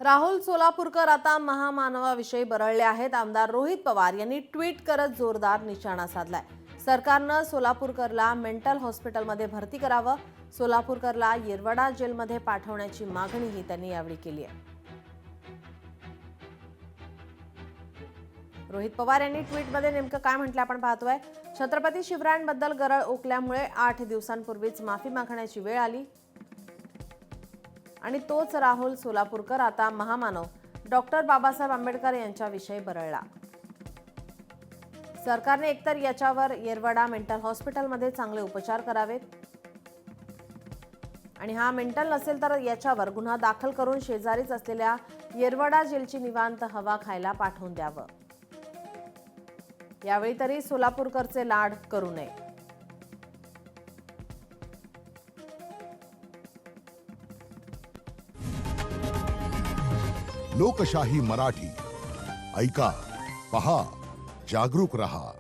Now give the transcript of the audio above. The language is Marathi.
राहुल सोलापूरकर आता महामानवाविषयी बरळले आहेत। आमदार रोहित पवार यांनी ट्विट करत जोरदार निशाणा साधलाय। सरकारनं सोलापूरकरला मेंटल हॉस्पिटलमध्ये भरती करावं, सोलापूरकरला येरवडा जेलमध्ये पाठवण्याची मागणीही त्यांनी यावेळी केली आहे। रोहित पवार यांनी ट्विटमध्ये नेमकं काय म्हटलं आपण पाहतोय। छत्रपती शिवरायांबद्दल गरळ ओकल्यामुळे 8 दिवसांपूर्वीच माफी मागण्याची वेळ आली आणि तोच राहुल सोलापूरकर आता महामानव डॉक्टर बाबासाहेब आंबेडकर यांच्याविषयी बरळला। सरकारने एकतर याच्यावर येरवडा मेंटल हॉस्पिटलमध्ये चांगले उपचार करावेत आणि हा मेंटल नसेल तर याच्यावर गुन्हा दाखल करून शेजारीच असलेल्या येरवडा जेलची निवांत हवा खायला पाठवून द्यावं। यावेळी तरी सोलापूरकरचे लाड करू नये। लोकशाही मराठी ऐका, पहा, जागरूक रहा।